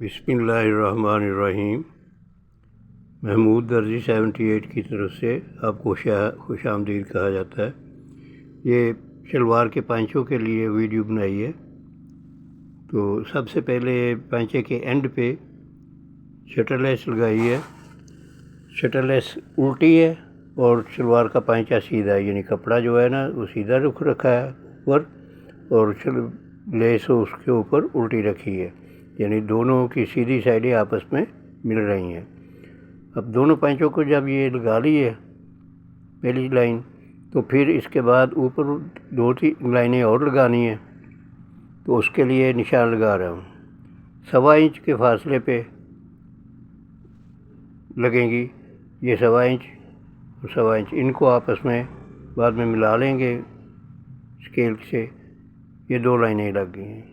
बिस्मिल्लाहिर्रहमानिर्रहीम। महमूद दर्जी 78 की तरफ से आपको खुश आमदीद कहा जाता है। ये शलवार के पांचों के लिए वीडियो बनाई है। तो सबसे पहले पांचे के एंड पे शटर लेस लगाई है। शटर लेस उल्टी है और शलवार का पांचा सीधा है, यानी कपड़ा जो है ना वो सीधा रुख रखा है ऊपर और लेस उसके ऊपर उल्टी रखी है, यानी दोनों की सीधी साइडें आपस में मिल रही हैं। अब दोनों पैंचों को जब ये लगा ली है पहली लाइन, तो फिर इसके बाद ऊपर 2-3 लाइनें और लगानी है। तो उसके लिए निशान लगा रहा हूँ। 1.25 इंच के फासले पे लगेंगी ये 1.25 इंच और 1.25 इंच, इनको आपस में बाद में मिला लेंगे स्केल से। ये 2 लाइनें लग गई हैं।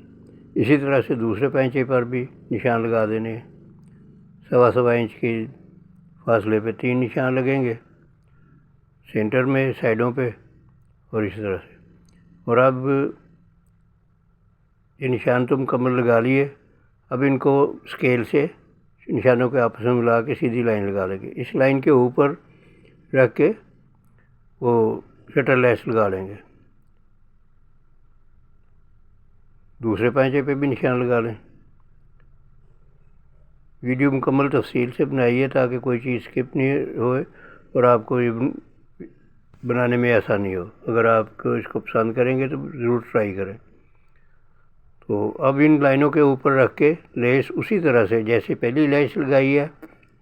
इसी तरह से दूसरे पैंचे पर भी निशान लगा देने। 1.25 इंच के फासले पे 3 निशान लगेंगे, सेंटर में, साइडों पे और इस तरह से। और अब ये निशान तो मुकम्मल लगा लिए। अब इनको स्केल से निशानों के आपस में मिला के सीधी लाइन लगा लेंगे। इस लाइन के ऊपर रख के वो शटर लेस लगा लेंगे। दूसरे पैंचे पे भी निशान लगा लें। वीडियो मुकम्मल तफसील से बनाई है ताकि कोई चीज़ स्किप नहीं होए और आपको ये बनाने में आसानी हो। अगर आपको इसको पसंद करेंगे तो ज़रूर ट्राई करें। तो अब इन लाइनों के ऊपर रख के लेस उसी तरह से जैसे पहली लेस लगाई है,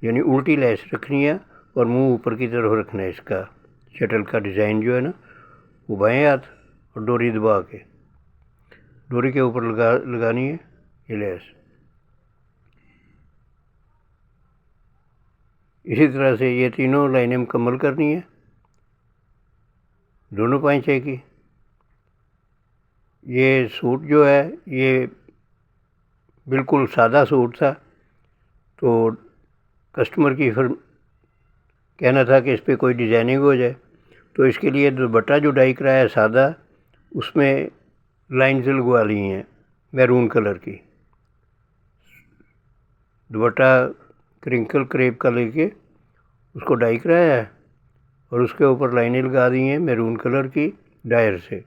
यानी उल्टी लेस रखनी है और मुंह ऊपर की तरफ रखना है। इसका शटल का डिज़ाइन जो है ना वो बाएं हाथ और डोरी दबा के डोरी के ऊपर लगानी है ये लेस। इसी तरह से ये तीनों लाइनें मुकम्मल करनी है दोनों पैंचे की। ये सूट जो है ये बिल्कुल सादा सूट था, तो कस्टमर की फिर कहना था कि इस पर कोई डिज़ाइनिंग हो जाए। तो इसके लिए दुपट्टा जो डाई कराया है सादा, उसमें लाइन्स लगवा ली हैं मैरून कलर की। दुपट्टा क्रिंकल क्रेप का लेके उसको डाई कराया है और उसके ऊपर लाइनें लगा दी हैं मैरून कलर की डायर से।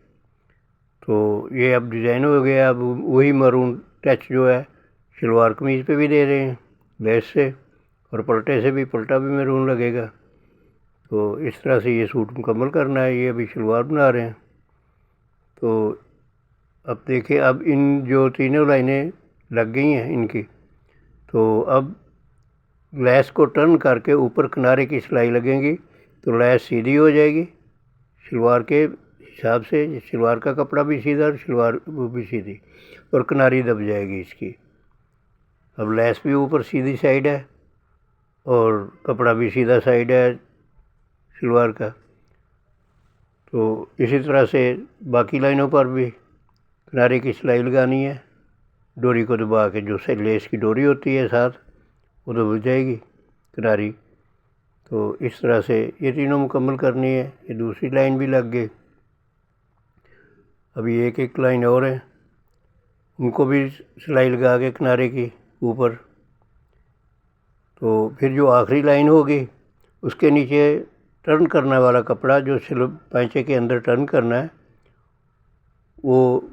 तो ये अब डिज़ाइन हो गया। अब वही मैरून टच जो है शलवार कमीज़ पे भी दे रहे हैं लेस से, और पलटे से भी, पलटा भी मैरून लगेगा। तो इस तरह से ये सूट मुकम्मल करना है। ये अभी शलवार बना रहे हैं। तो अब देखिए, अब इन जो तीनों लाइनें लग गई हैं इनकी, तो अब लेस को टर्न करके ऊपर किनारे की सिलाई लगेंगी तो लेस सीधी हो जाएगी शलवार के हिसाब से। शलवार का कपड़ा भी सीधा और शलवार वो भी सीधी, और किनारी दब जाएगी इसकी। अब लेस भी ऊपर सीधी साइड है और कपड़ा भी सीधा साइड है शलवार का। तो इसी तरह से बाकी लाइनों पर भी किनारे की सिलाई लगानी है। डोरी को दबा के जो से लेस की डोरी होती है साथ, वो दब जाएगी किनारी। तो इस तरह से ये तीनों मुकम्मल करनी है। ये दूसरी लाइन भी लग गई। अभी एक लाइन और है, उनको भी सिलाई लगा के किनारे की ऊपर। तो फिर जो आखिरी लाइन होगी उसके नीचे टर्न करने वाला कपड़ा जो पैंचे के अंदर टर्न करना है वो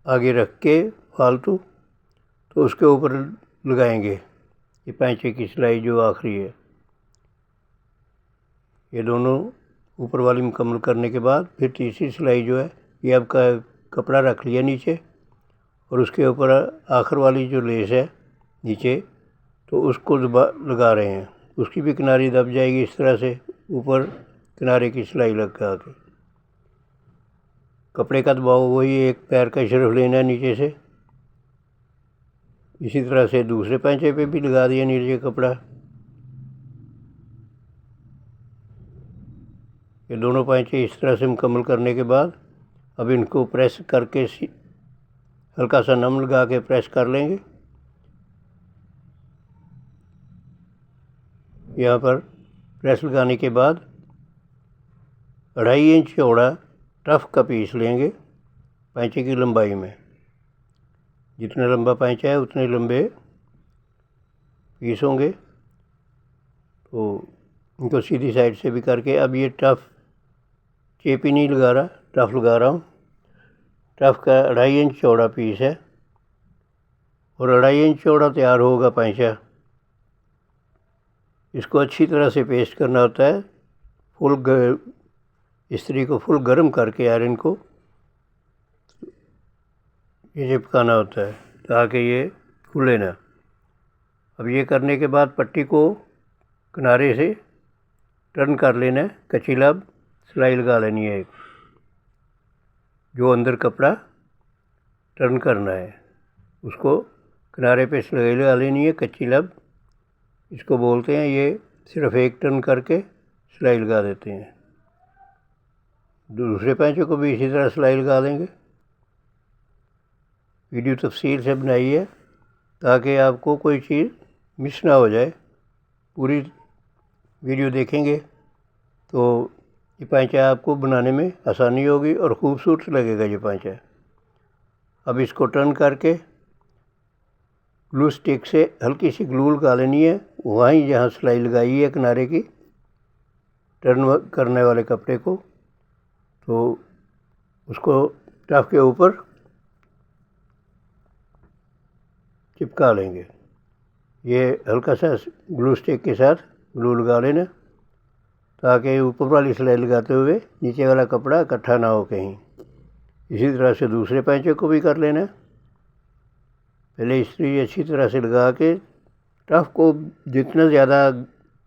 आगे रख के फालतू, तो उसके ऊपर लगाएंगे ये पैंचे की सिलाई जो आखिरी है। ये दोनों ऊपर वाली मुकम्मल करने के बाद फिर तीसरी सिलाई जो है, ये आपका कपड़ा रख लिया नीचे और उसके ऊपर आखिर वाली जो लेस है नीचे, तो उसको लगा रहे हैं। उसकी भी किनारी दब जाएगी इस तरह से ऊपर किनारे की सिलाई लगा के। कपड़े का दबाव वही एक पैर का सिर्फ लेना है नीचे से। इसी तरह से दूसरे पैंचे पे भी लगा दिया नीचे कपड़ा। ये दोनों पैंचे इस तरह से मुकम्मल करने के बाद अब इनको प्रेस करके हल्का सा नम लगा के प्रेस कर लेंगे। यहाँ पर प्रेस लगाने के बाद 2.5 इंच चौड़ा टफ का पीस लेंगे पैंचे की लंबाई में। जितना लंबा पैंचा है उतने लंबे पीस होंगे। तो इनको सीधी साइड से भी करके, अब ये टफ चेपी नहीं लगा रहा, टफ लगा रहा हूँ। टफ का 2.5 इंच चौड़ा पीस है और 2.5 इंच चौड़ा तैयार होगा पैंचा। इसको अच्छी तरह से पेस्ट करना होता है, इस्त्री को फुल गर्म करके आयरन को ये चिपकाना होता है ताकि ये खुले ना। अब ये करने के बाद पट्टी को किनारे से टर्न कर लेना है, कचीला सिलाई लगा लेनी है, जो अंदर कपड़ा टर्न करना है उसको किनारे पे सिलाई लगा लेनी है, कच्ची लब इसको बोलते हैं। ये सिर्फ एक टर्न करके सिलाई लगा देते हैं। दूसरे पैंचों को भी इसी तरह सिलाई लगा देंगे। वीडियो तफसील से बनाई है ताकि आपको कोई चीज़ मिस ना हो जाए। पूरी वीडियो देखेंगे तो ये पैंचा आपको बनाने में आसानी होगी और ख़ूबसूरत लगेगा ये पैंचा। अब इसको टर्न करके ग्लू स्टिक से हल्की सी ग्लू लगा लेनी है, वहीं जहाँ सिलाई लगाई है किनारे की टर्न करने वाले कपड़े को, तो उसको टफ के ऊपर चिपका लेंगे। ये हल्का सा ग्लू स्टिक के साथ ग्लू लगा लेना ताकि ऊपर वाली सिलाई लगाते हुए नीचे वाला कपड़ा इकट्ठा ना हो कहीं। इसी तरह से दूसरे पैंचे को भी कर लेना। पहले इस्त्री अच्छी तरह से लगा के टफ को जितना ज़्यादा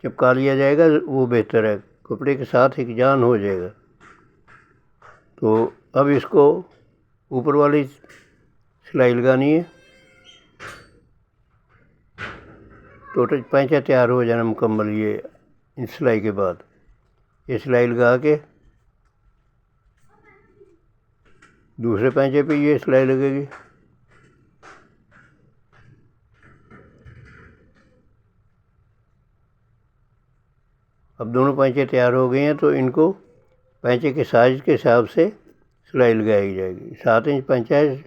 चिपका लिया जाएगा वो बेहतर है, कपड़े के साथ एक जान हो जाएगा। तो अब इसको ऊपर वाली सिलाई लगानी है। टोटल पैंचा तैयार हो जाना मुकम्मल। ये इस सिलाई के बाद ये सिलाई लगा के दूसरे पैंचे पे ये सिलाई लगेगी। अब दोनों पैंचे तैयार हो गए हैं तो इनको पैंचे के साइज के हिसाब से सिलाई लगाई जाएगी। 7 इंच पैंचा है,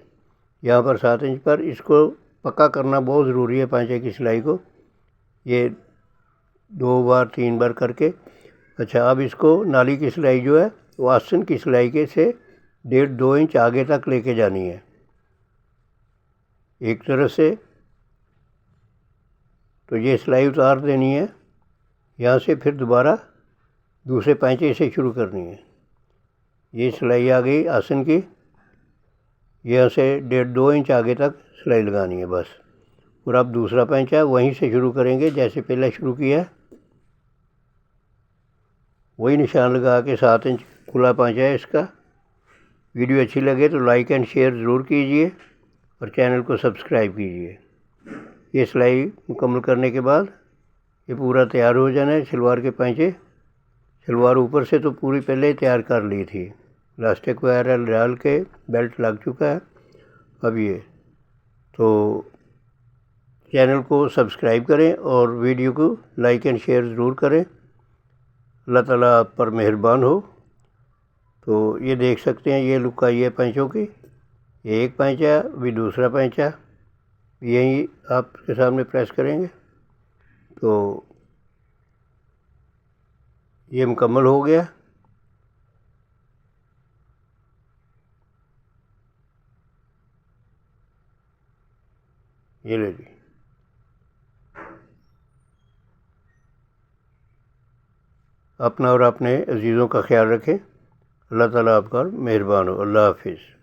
यहाँ पर 7 इंच पर इसको पक्का करना बहुत ज़रूरी है पैंचे की सिलाई को, ये 2 बार 3 बार करके। अच्छा, अब इसको नाली की सिलाई जो है वो आसन की सिलाई के से 1.5-2 इंच आगे तक लेके जानी है एक तरफ से। तो ये सिलाई उतार देनी है यहाँ से, फिर दोबारा दूसरे पैंचे से शुरू करनी है। ये सिलाई आ गई आसन की, यहाँ से 1.5-2 इंच आगे तक सिलाई लगानी है बस। और अब दूसरा पैंचा वहीं से शुरू करेंगे जैसे पहले शुरू किया, वही निशान लगा के 7 इंच खुला पैंचा है इसका। वीडियो अच्छी लगे तो लाइक एंड शेयर ज़रूर कीजिए और चैनल को सब्सक्राइब कीजिए। ये सिलाई मुकम्मल करने के बाद ये पूरा तैयार हो जाना है सलवार के पैंचे। सलवार ऊपर से तो पूरी पहले ही तैयार कर ली थी, इलास्टिक वगैरह डाल के बेल्ट लग चुका है। अब ये तो चैनल को सब्सक्राइब करें और वीडियो को लाइक एंड शेयर ज़रूर करें। अल्लाह ताला आप पर मेहरबान हो। तो ये देख सकते हैं ये लुक आई है पैंचों की। ये एक पैंचा, अभी दूसरा पैंचा यही आपके सामने प्रेस करेंगे तो ये मुकम्मल हो गया। ये ले ली। अपना और अपने अजीज़ों का ख्याल रखें। अल्लाह ताला आप पर मेहरबान हो। अल्लाह हाफिज़।